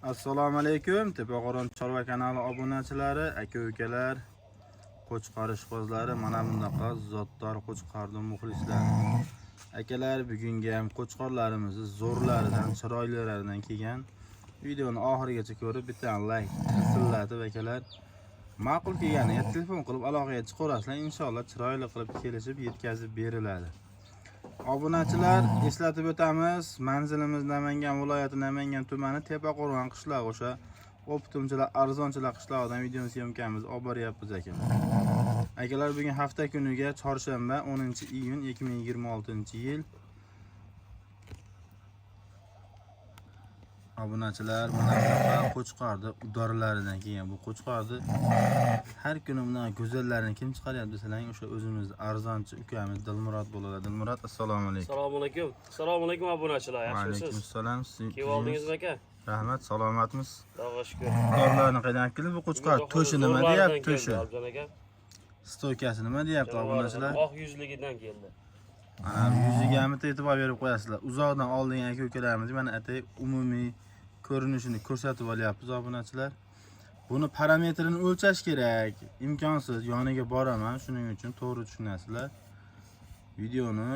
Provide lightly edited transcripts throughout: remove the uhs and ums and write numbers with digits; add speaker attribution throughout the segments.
Speaker 1: Assalomu alaykum. Tepaqo'ron Chorva kanali obunachilari, aka-ukalar, qo'chqor ishqibozlari, mana bunaqa zotdor qo'chqorning muxlislari. Akalar, bugungi ham qo'chqorlarimizni zo'rlaridan, chiroylilaridan kelgan. Videoni oxirigacha ko'rib, bitta like sillatib akalar. Ma'qul kelganiga telefon qilib aloqaga chiqarasizlar, inshaalloh chiroyli qilib kelishib yetkazib beriladi. Obunachilar, eslatib o'tamiz, manzilimiz Namangan viloyati Namangan tumani Tepaqo'rg'on qishlog'i, o'sha optimchilar, arzonchilar qishlog'idan video syomkamiz olib boryapmiz akalar. Akalar, bugun hafta kuniga chorshanba 10-iyun 2026-yil. Obunachilar, mana bunaqa qo'chqorni udorlaridan kelgan bu qo'chqorni har kuni bunaqa go'zallarini kim chiqaryapti desalar, o'sha o'zimiz arzonchi ukamiz Dilmurod bo'ladi. Dilmurod, assalomu alaykum.
Speaker 2: Assalomu alaykum. Assalomu alaykum obunachilar. Yaxshimisiz?
Speaker 1: Alaykum assalom.
Speaker 2: Kelib oldingizmi aka?
Speaker 1: Rahmat, salomatmiz.
Speaker 2: Xudoga shukr.
Speaker 1: Udorlarni qaydan kelib bu qo'chqor to'shi nima deyapti? To'shi.
Speaker 2: aka.
Speaker 1: Stoykasi nima deyapti obunachilar?
Speaker 2: Oq yuzligidan keldi.
Speaker 1: Ana yuziga ham e'tibor berib qo'yasizlar. Uzoqdan oldingi aka-ukalarimiz mana atay umumiy ko'rinishini ko'rsatib olyapmiz obunachilar. Buni parametrini o'lchash kerak. Imkonsiz, yoniga boraman, shuning uchun to'g'ri tushunasizlar. Videoni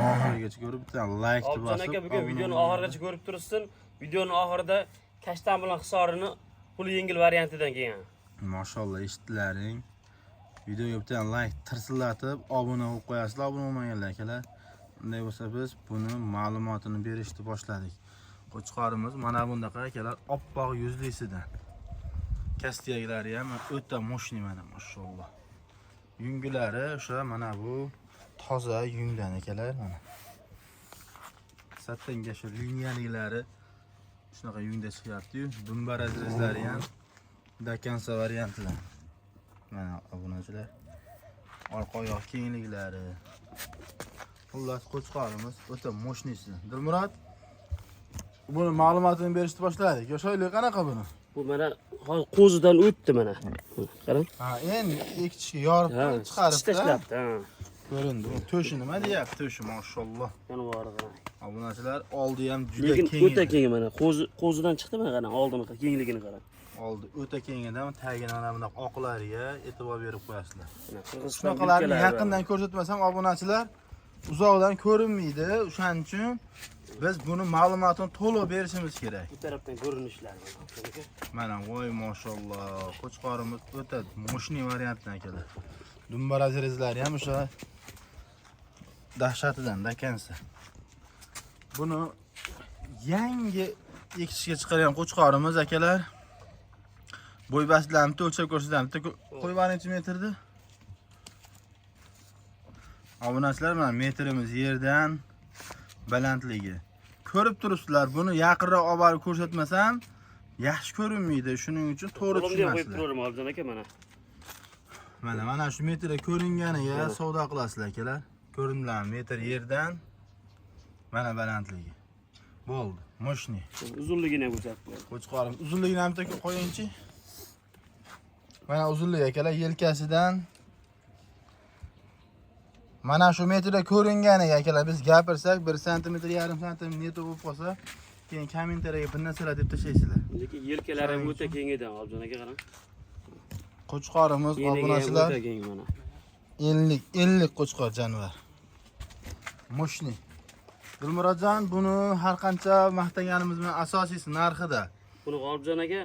Speaker 1: oxirigacha ko'rib, bitta like bosib.
Speaker 2: Objon aka, bugun videoni oxirigacha ko'rib turibsiz. Videoni oxirida kashtan bilan hisorini pul yengil variantidan kelgan.
Speaker 1: Mashallah, eshitdilaring. Videoga bitta like tirsillatib, obuna bo'lib qo'yasizlar, obuna bo'lmaganlar akalar. Unday bo'lsa biz buni ma'lumotini berishni boshladik. Qo'chqorimiz mana bundaqa akalar, oppoq yuzlisidan. Kastiyaklari ham o'ta moshni mana, mashallah. Yungilari o'sha mana bu toza yungdan akalar mana. Satanga shu liniyaliklari shunaqa yungda chiqyapti-yu, dumbar azrizlari ham dakansa variantlar. Mana obunachilar, orqa oyoq kengliklari. Xullas qo'chqorimiz o'ta mo'shnisi. Dilmurod, buni ma'lumotini berishni boshladik. Yoshaylik qanaqa buni?
Speaker 2: Bu mana qo'zidan o'tdi mana. Qarang.
Speaker 1: Ha, endi ikkitishga yorib chiqarib
Speaker 2: tashlabdi, ha.
Speaker 1: Ko'rindi. To'shi nima deyapti? To'shi, mashallah.
Speaker 2: Jonivori qarang.
Speaker 1: Obunachilar, oldi ham juda
Speaker 2: Lekin
Speaker 1: keng.
Speaker 2: o'ta keng mana. Qo'zidan chiqdi mana qarang, oldini kengligini qarang.
Speaker 1: Oldi o'ta kengidan tagini mana bunaqa oqlariga e'tibor berib qo'yasizlar.
Speaker 2: Qirg'iziston
Speaker 1: Shunaqalarni yaqindan ko'rsatmasam obunachilar uzoqdan ko'rinmaydi. O'shaning uchun biz buni ma'lumotini to'liq berishimiz kerak.
Speaker 2: Bu tarafdan ko'rinishlari aka.
Speaker 1: Mana voy mashallah, qo'chqorimiz o'ta moshni variantdan akalar. Dumbar azrizlari ham o'sha dahshatidan dakansa. Buni yangi ekishga chiqargan qo'chqorimiz akalar. Bo'y bastlarini o'lchab ko'rsatamiz. Qo'y necha metrda? Obunachilar, mana metrimiz yerdan balandligi. Ko'rib turibsizlar, buni yaqinroq olib borib ko'rsatmasam yaxshi ko'rinmaydi. Shuning uchun to'g'ri tushunasizlar.
Speaker 2: Qo'yib turaverim Objon aka mana.
Speaker 1: Mana shu metrda ko'ringaniga savdo qilasizlar akalar. Ko'ringan metr yerdan mana balandligi. Bo'ldi. Moshni.
Speaker 2: Uzunligini ham ko'rsatib qo'ying.
Speaker 1: Qo'chqorim uzunligini ham qo'yingchi. Mana uzunligi akalar yelkasidan mana shu metrda ko'ringaniga akalar biz gapirsak 1 sm, yarim sm neto bo'lib qolsa, keyin kommentariyaga bir narsalar deb tashlaysizlar.
Speaker 2: Lekin yelkalari ham o'ta keng edi, Objon aka qarang.
Speaker 1: Qo'chqorimiz obunachilar
Speaker 2: o'ta keng mana.
Speaker 1: 50 qo'chqor jonivor. Moshni. Dilmurodjon, buni har qancha maqtaganimiz bilan asosiysi narxida.
Speaker 2: Buni Objon aka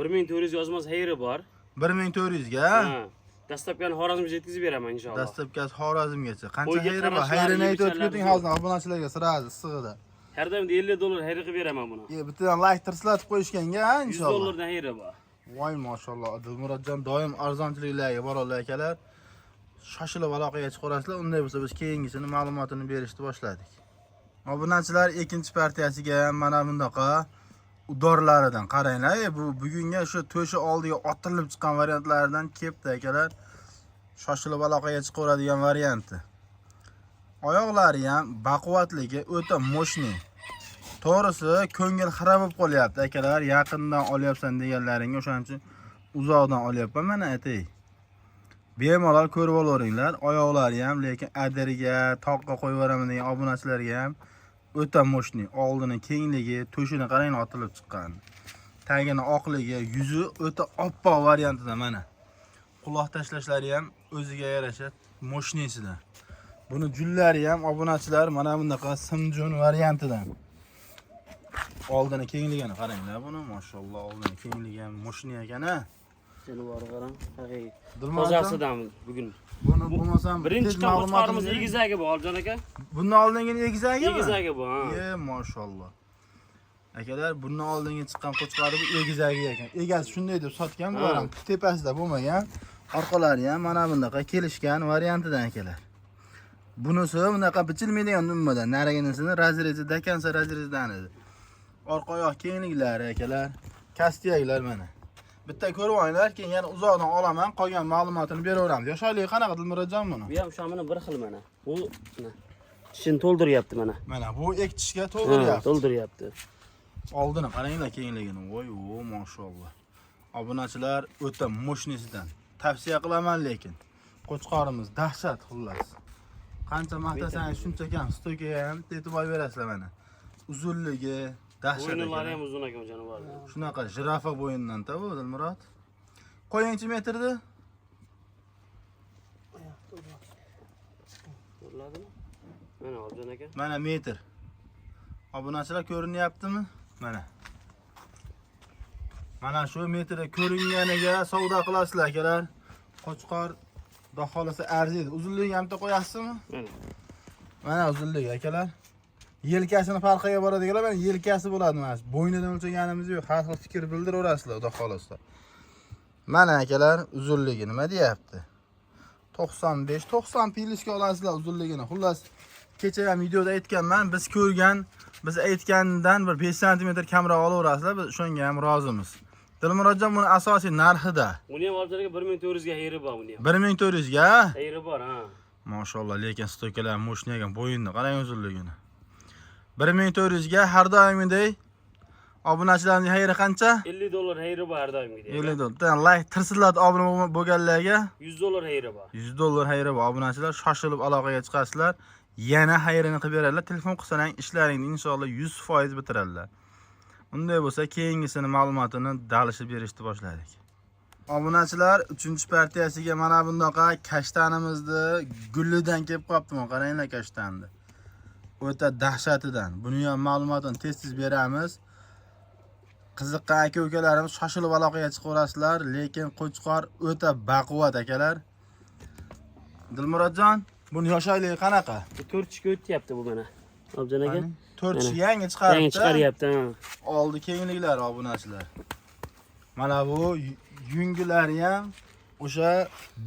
Speaker 2: 1400 yozmas xayri bor.
Speaker 1: 1400 ga?
Speaker 2: Ha. Dastlabkani Xorazmga yetkazib beraman inshaalloh.
Speaker 1: Dastlabkasi Xorazmgacha. Qancha xayri bor? Xayrini aytib o'ting hozir obunachilarga sirasi issig'ida.
Speaker 2: Har doim $50 xayri qilib beraman buni.
Speaker 1: Bittadan like tirsilatib qo'yishganga inshaalloh.
Speaker 2: $100 dan xayri bor.
Speaker 1: Voy mashallah, Dilmurodjon doim arzonchiliklarga boradilar akalar. Shoshilib aloqaga chiqarasizlar. Unday bo'lsa biz keyingisini ma'lumotini berishni boshladik. Obunachilar, ikkinchi partiyasiga ham mana bundaqa udorlaridan qaranglar. Bu bugunga shu to'shi oldiga otilib chiqqan variantlardan kelibdi akalar. Shoshilib aloqaga chiqaveradigan varianti. Oyoqlari ham baquvvatligi o'ta moshni. To'g'risi, ko'ngil xira bo'lib qolyapti akalar. Yaqindan olyapsan deganlaringa o'shaning uchun uzoqdan olyapman mana aytay. Bemalol ko'rib olaveringlar. Oyoqlari ham, lekin adiriga, toqqa qo'yib beraman degan obunachilarga ham o'ta moshni. Oldini kengligi, to'shini qarang otilib chiqqan. Tagini oqligi, yuzi o'ta oppoq variantida mana. Quloq tashlashlari ham o'ziga yarasha moshnisidan. Buni jullari ham obunachilar mana bunaqa simjon variantidan. Oldini kengligini qaranglar buni, mashalloh, oldini kengligi ham moshni ekan-a.
Speaker 2: Janivor qarang, haqiqiy.
Speaker 1: Dilmurod
Speaker 2: Tozasidan bugun.
Speaker 1: Buni bo'lmasam
Speaker 2: Birinchi qo'chqorimiz egizagi bu, Oljon aka.
Speaker 1: Bundan oldingi egizagimi?
Speaker 2: Egizagi bu, ha.
Speaker 1: Mashalloh. Akalar, bundan oldingi chiqqan qo'chqori bu egizagi ekan. Egasi shunday deb sotgan, bu ham tepasida bo'lmagan. Orqalari ham mana bunaqa kelishgan variantidan akalar. Bunisi bunaqa bichilmaydigan dummadan, nariginisini razrezi dakansa razrezidan edi. Orqa oyoq kengliklari akalar, kastiyaklar mana. Bitta ko'rib olinglar, keyin yana uzoqdan olaman, qolgan ma'lumotini beraveramiz. Yoshoqligi qanaqa Dilmurodjon buni?
Speaker 2: Bu ham shamini bir xil mana. Bu tishini to'ldiryapti mana.
Speaker 1: Mana bu ek tishga to'ldiryapti.
Speaker 2: To'ldiryapti.
Speaker 1: Oldini qaranglar kengligini. Voy, mashalloh. Obunachilar o'ta moshnisidan tavsiya qilaman, lekin qo'chqorimiz dahshat xullas. Qancha maqtasangiz shuncha kam, stoykaga ham e'tibor berasizlar mana. Uzunligi dahshat ekan.
Speaker 2: Bo'ynlari ham uzun ekan janivor.
Speaker 1: Shunaqa jirafa bo'yindan-da bu Dilmurod. Qo'yingchi metrda?
Speaker 2: Ko'riladimi? Mana Oljon aka.
Speaker 1: Mana metr. Obunachilar ko'rinyaptimi? Mana. Mana shu metrda ko'ringaniga savdo qilasizlar akalar. Qo'chqor xudo xolasa arziydi. Uzunligi ham qo'yasizmi?
Speaker 2: Mana.
Speaker 1: Mana uzunligi akalar. Yelkasini farqiga boradiganlar, mana yelkasi bo'ladi mana. Bo'ynidan o'lchaganimiz yo'q. Har xil fikr bildiraverasizlar xudo xolasa. Mana akalar, uzunligi nima deyapti? 95-90 pilishga olasizlar uzunligini. Xullas, kecha ham videoda aytganman, biz ko'rgan, biz aytgandan bir 5 sm kamroq olaverasizlar, biz shunga ham rozimiz. Dilmurodjon, buni asosiy narxida.
Speaker 2: Buni ham Oljon aka 1400 ga xayri bor buni ham.
Speaker 1: 1400 ga?
Speaker 2: Xayri bor, ha.
Speaker 1: Mashalloh, lekin stoykalar moshni ekan, bo'yinni qarang uzunligini. 1400 ga har doimgidek obunachilarning xayri qancha?
Speaker 2: $50 xayri bor har doimgidek.
Speaker 1: $50. Like tirsiladi obuna bo'lganlarga
Speaker 2: $100 xayri bor.
Speaker 1: $100 xayri bor. Obunachilar shoshilib aloqaga chiqasizlar. Yana xayrini qilib beradilar. Telefon qilsang ishlaringni inshaalloh 100% bitiradilar. Unday bo'lsa, keyingisini ma'lumotini dalishib berishni boshladik. Obunachilar 3-partiyasiga mana bundaqa kashtanimizni gullidan kelib qoptimi? Qaranglar kashtanni. O'ta dahshatidan. Buni ham ma'lumotini tez-tez beramiz. Qiziqqan aka-ukalarimiz shoshilib aloqaga chiqaverasizlar, lekin qo'chqor o'ta baquvvat akalar. Dilmurodjon, buni yoshoqligi qanaqa?
Speaker 2: 4 ga o'tyapti bu mana. Oljon aka.
Speaker 1: 4 yangi chiqaribdi.
Speaker 2: Yangi chiqaryapti, ha.
Speaker 1: Oldi kengliklar obunachilar. Mana bu yungilari ham o'sha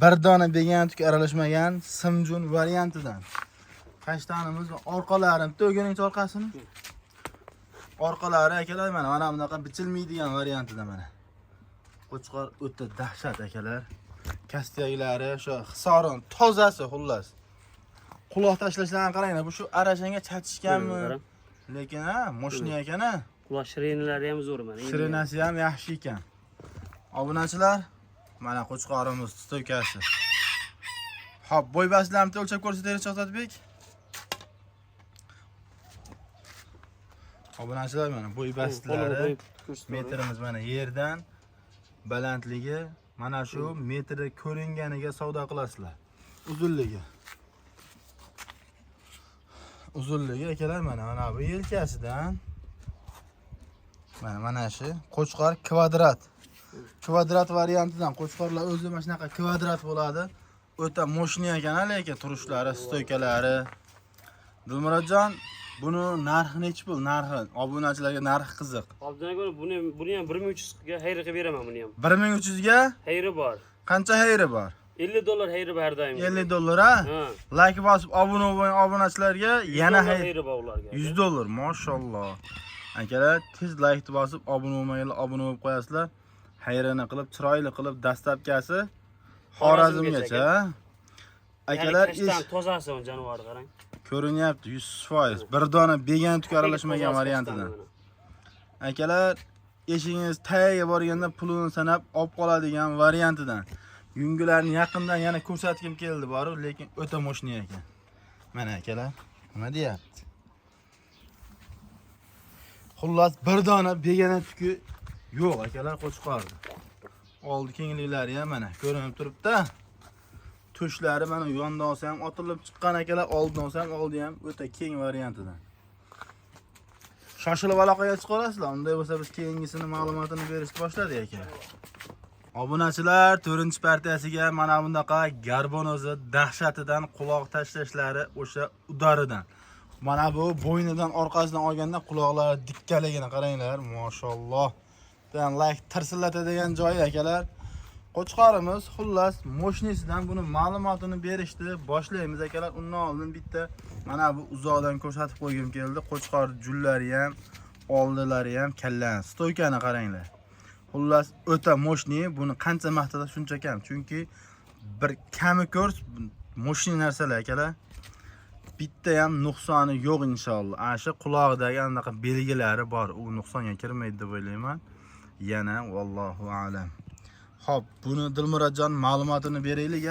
Speaker 1: bir dona began tuk aralashmagan simjon variantidan. Kashtanimiz orqalarini to'g'rincha orqasini. Orqalari akalar mana bunaqa bichilmaydigan variantida mana. Qo'chqor o'ta dahshat akalar. Kastiyaklari shu hisoron tozasi xullas. Quloq tashlashlarini qaranglar, bu shu arashanga chatishganmi? Lekin moshni ekan-a.
Speaker 2: Quloq shirinlari ham zo'r mana.
Speaker 1: Shirinasi ham yaxshi ekan. Obunachilar, mana qo'chqorimiz stoykasi. Xo'p, bo'y baslarni o'lchab ko'rsataylik Shahzodbek. Obunachilar mana bo'y bastlari metrimiz mana yerdan balandligi mana shu metrda ko'ringaniga savdo qilasizlar. Uzunligi akalar mana bu yelkasidan mana shu qo'chqor kvadrat variantidan. Qo'chqorlar o'zi mana shunaqa kvadrat bo'ladi. O'ta moshni ekan, lekin turishlari, stoykalari. Dilmurodjon, buni narxi nechi pul? Narxi obunachilarga narxi qiziq.
Speaker 2: Oljon aka, buni ham 1300 ga xayri qilib beraman buni ham.
Speaker 1: 1300 ga?
Speaker 2: Xayri bor.
Speaker 1: Qancha xayri bor?
Speaker 2: $50 xayri bor har doim.
Speaker 1: $50 ha? Like bosib obuna bo'lgan obunachilarga yana
Speaker 2: xayri bor ularga.
Speaker 1: $100, mashalloh. Akalar, tez like bosib obuna bo'lmaganlar obuna bo'lib qo'yasizlar. Xayrini qilib, chiroyli qilib dastlabkasi Xorazmgacha. Akalar,
Speaker 2: kashtan tozasi on janivor qarang.
Speaker 1: Ko'rinyapti 100%. Bir dona began tuk aralashmagan variantidan. Akalar, eshingiz tagiga borganda pulini sanab olib qoladigan variantidan. Yunglarni yaqindan yana ko'rsatkim keldi boru, lekin o'ta moshni ekan. Mana akalar, nima deyapti? Xullas bir dona begona tuki Yo'q, akalar qo'chqordi. Oldi kengliklari ham mana ko'rinib turibdi. Tushlari mana yondan olsa ham otilib chiqqan akalar, oldidan olsa ham oldi ham o'ta keng variantidan. Shoshilib aloqaga chiqarasizlar. Unday bo'lsa biz keyingisini ma'lumotini berishni boshladik aka. Obunachilar 4-partiyasiga mana bunaqa garbonozi dahshatidan quloq tashlashlari o'sha udaridan. Mana bu bo'ynidan orqasidan olganda quloqlari dikkaligini qaranglar, mashalloh. Dan like tirsillatadigan joyi akalar. Qo'chqorimiz xullas moshnisidan buni ma'lumotini berishdi. Boshlaymiz akalar. Undan oldin bitta mana bu uzoqdan ko'rsatib qo'ygim keldi. Qo'chqor jullari ham, oldilari ham kallan. Stoykani qaranglar. Xullas o'ta moshni. Buni qancha maqtada shuncha kam. Chunki bir kami ko'rs moshni narsalar akalar. Bitta ham nuqsoni yo'q inshaalloh. Ana shu quloqdagi anaqa belgilari bor. U nuqsonga kirmaydi deb o'ylayman. Yana vallohu a'lam. Xo'p, buni Dilmurodjon ma'lumotini beraylik.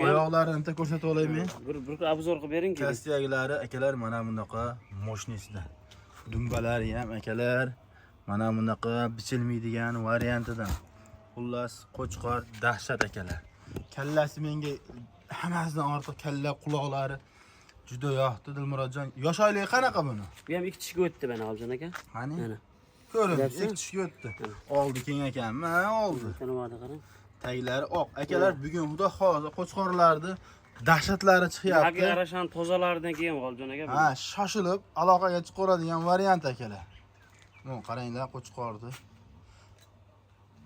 Speaker 1: Oyoqlarini bitta ko'rsatib olaymi?
Speaker 2: Bir obzor qilib bering.
Speaker 1: Kastiyaglari akalar mana bunaqa moshnisida. Dumbalari ham akalar mana bunaqa bichilmaydigan variantidan. Xullas qo'chqor dahshat akalar. Kallasi menga hammasidan ortiq kalla, quloqlari juda yoqdi Dilmurodjon. Yosh oyligi qanaqa buni?
Speaker 2: Bu ham 2 tishga o'tdi mana Objon aka.
Speaker 1: Qani?
Speaker 2: Mana.
Speaker 1: Ko'ring, 2 tishga o'tdi. Oldi keng ekanmi? Oldi.
Speaker 2: Tanimadi qarang.
Speaker 1: Taglari oq. Akalar bugun xudo xohlasa qo'chqorlarni dahshatlari chiqyapti.
Speaker 2: Haqi qarashan tozalaridan keyin Objon aka.
Speaker 1: Ha, shoshilib aloqaga chiqaradigan variant akalar. Bu qaranglar qo'chqorni.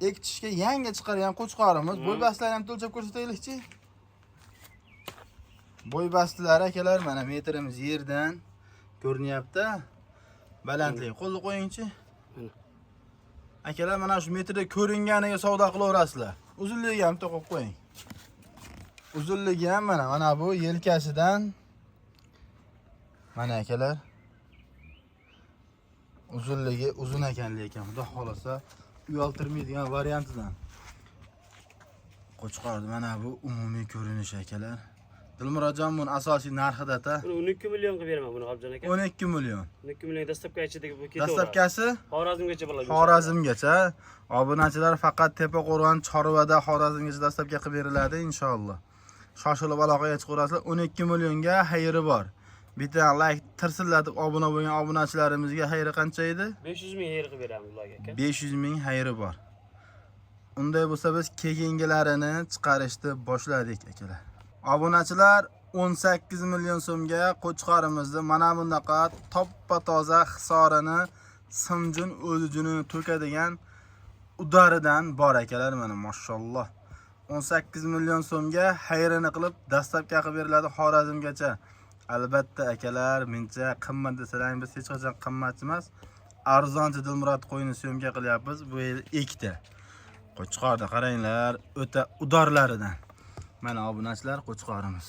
Speaker 1: Ekitishga yangi chiqargan qo'chqorimiz. Bo'y bastlarini ham o'lchab ko'rsataylikchi. Bo'y bastlari akalar mana metrimiz yerdan ko'rinyapti. Balandlik qo'lni qo'yingchi. Akalar mana shu metrda ko'ringaniga savdo qilaverasizlar. Uzunligi ham bitta qo'yib qo'ying. Uzunligi ham mana bu yelkasidan mana akalar. Uzunligi uzun ekan lekin xudo xolasa uyaltirmaydigan variantidan. Qo'chqordi mana bu umumiy ko'rinishi akalar. Dilmurodjon buni asosiy narxida-ta.
Speaker 2: Buni 12 million qilib beraman buni Objon aka.
Speaker 1: 12 million.
Speaker 2: 12 million dastlabki ichidagi bu ketaveradi.
Speaker 1: Dastlabkasi
Speaker 2: Xorazmgacha bo'ladi.
Speaker 1: Xorazmgacha. Obunachilar faqat Tepaqo'rg'on, Chorvada Xorazmgacha dastlabki qilib beriladi inshaalloh. Shoshilib aloqaga chiqarasizlar. 12 millionga xayri bor. Bitta like tirsillatib obuna bo'lgan obunachilarimizga xayri qancha edi?
Speaker 2: 500 ming xayri qilib beramiz ularga aka.
Speaker 1: 500 ming xayri bor. Unday bo'lsa biz keyingilarini chiqarishni boshladik akalar. Obunachilar 18 million so'mga qo'chqorimizni mana bunaqa toppa-toza hisorini simjun o'zini to'kadigan udaridan bor akalar mana mashalloh. 18 million so'mga xayrini qilib dastlabki qilib beriladi Xorazmgacha. Albatta akalar, mencha qimmat desalang biz hech qachon qimmat emas. Arzonchi Dilmurod qo'yini syomka qilyapmiz. Bu yil ikkita. Qo'chqorda qaranglar, o'ta udorlaridan. Mana obunachilar qo'chqorimiz.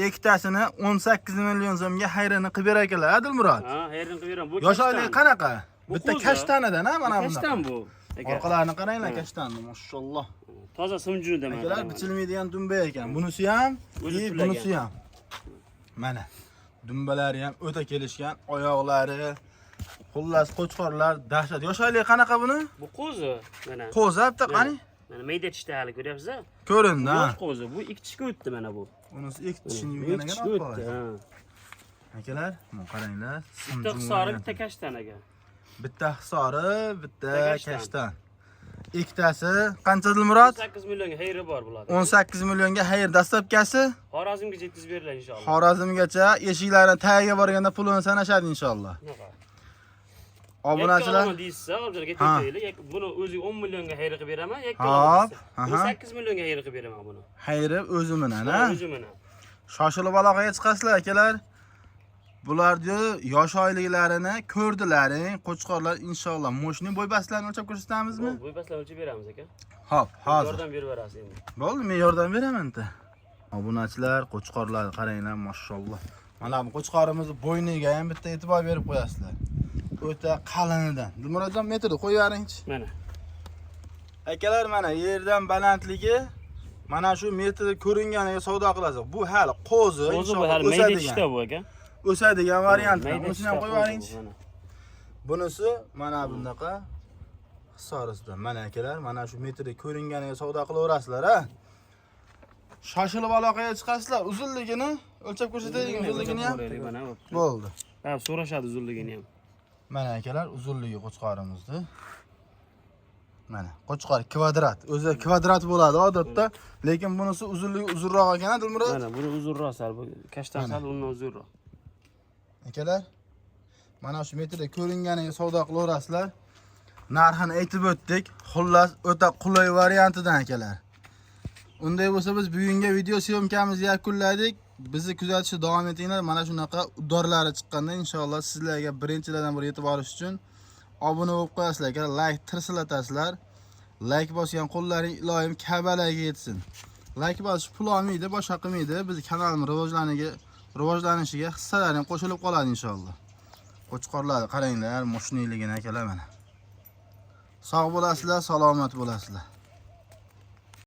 Speaker 1: Ikkitasini 18 million so'mga xayrini qilib berar akalar, Dilmurod.
Speaker 2: Ha, xayrini qilib beraman. Bu
Speaker 1: yosh oyligi qanaqa? Bitta
Speaker 2: qo'zi.
Speaker 1: kashtanidan, ha, mana bunda.
Speaker 2: Kashtan bu.
Speaker 1: Orqalarini qaranglar, kashtanni, mashalloh.
Speaker 2: Toza simjunidan mana.
Speaker 1: Akalar bichilmaydigan dumba ekan. Bunisi ham, bunisi ham. Mana dumbalari ham o'ta kelishgan, oyoqlari, xullas qo'chqorlar dahshat. Yosh oyligi qanaqa buni?
Speaker 2: Bu qo'zi mana.
Speaker 1: Qo'zi bitta qani?
Speaker 2: Mana mayda tishda hali ko'ryapsiz-a?
Speaker 1: Ko'rindi, ha.
Speaker 2: Yosh qo'zi. Bu 2 tishga o'tdi mana bu.
Speaker 1: Bunisi ikki tishini yurganiga
Speaker 2: o'tdi.
Speaker 1: Akalar, mana qaranglar.
Speaker 2: Bitta hisori, bitta kashtan aka.
Speaker 1: Bitta hisori, bitta kashtan. Ikkitasi qancha Dilmurod?
Speaker 2: 18 millionga xayri bor bular.
Speaker 1: 18 millionga xayr dastlabkasi.
Speaker 2: Xorazmgacha yetkazib beriladi inshaalloh.
Speaker 1: Xorazmgacha eshiklarini tagiga borganda pulini sanashadi inshaalloh. Obunachilar
Speaker 2: deysiz, hozir ketaylik. Buni o'zi 10 millionga xayri qilib beraman, yakka
Speaker 1: hop,
Speaker 2: 18 millionga xayri qilib beraman buni.
Speaker 1: Xayri o'zi bilan, ha?
Speaker 2: O'zi bilan.
Speaker 1: Shoshilib aloqaga chiqasizlar akalar. Bularni yosh oyliklarini ko'rdilaring, qo'chqorlar inshaalloh. Moshni bo'y bastlarini o'lchab ko'rsatamizmi?
Speaker 2: Bo'y bastlarini o'lchab beramiz aka.
Speaker 1: Hop, hozir.
Speaker 2: Yordam berib berasiz endi.
Speaker 1: Bo'ldi, men yordam beraman-da. Obunachilar, qo'chqorlar qaranglar, mashalloh. Mana bu qo'chqorimizni bo'yniga ham bitta e'tibor berib qo'yasizlar. O'ta qalinidan. Dilmurodjon metrni qo'yib beringchi.
Speaker 2: Mana.
Speaker 1: Akalar mana yerdan balandligi mana shu metrda ko'ringaniga savdo qilasiz. Bu hali qo'zi,
Speaker 2: Qo'zi bu hali mayda tishda bu aka.
Speaker 1: O'sadigan variant. Bunisini ham qo'yib beringchi. Bunisi mana bunaqa hisorisidan. Mana akalar, mana shu metrda ko'ringaniga savdo qilaverasizlar, ha. Shoshilib aloqaga chiqasizlar. Uzunligini o'lchab ko'rsataylik, uzunligini ham.
Speaker 2: Mana bo'pti.
Speaker 1: Bo'ldi.
Speaker 2: Ha, so'rashadi uzunligini ham.
Speaker 1: Mana akalar, uzunligi qo'chqorimizni. Mana, qo'chqor kvadrat. O'zi kvadrat bo'ladi odatda, lekin bunisi uzunligi uzunroq ekan, Dilmurod.
Speaker 2: Mana buni uzunroq sal, bu kashtan sal undan uzunroq.
Speaker 1: Akalar, mana shu metrda ko'ringaniga savdo qilaverasizlar. Narxini aytib o'tdik. Xullas, o'ta qulay variantidan akalar. Unday bo'lsa biz bugungi video syomkamizni yakunladik. Bizni kuzatishda davom etinglar. Mana shunaqa udorlari chiqqanda inshaalloh sizlarga birinchilardan biri yetib borish uchun obuna bo'lib qo'yasizlar akalar, like tirsilatasizlar. Like bosgan qo'llaring iloyim Ka'balarga yetsin. Like bosish pul olmaydi, boshqa qilmaydi. Bizning kanalimiz rivojlanishiga hissalaring qo'shilib qoladi inshaalloh. Qo'chqorlarni qaranglar, mo'shniyligini akalar mana. Sog' bo'lasizlar, salomat bo'lasizlar.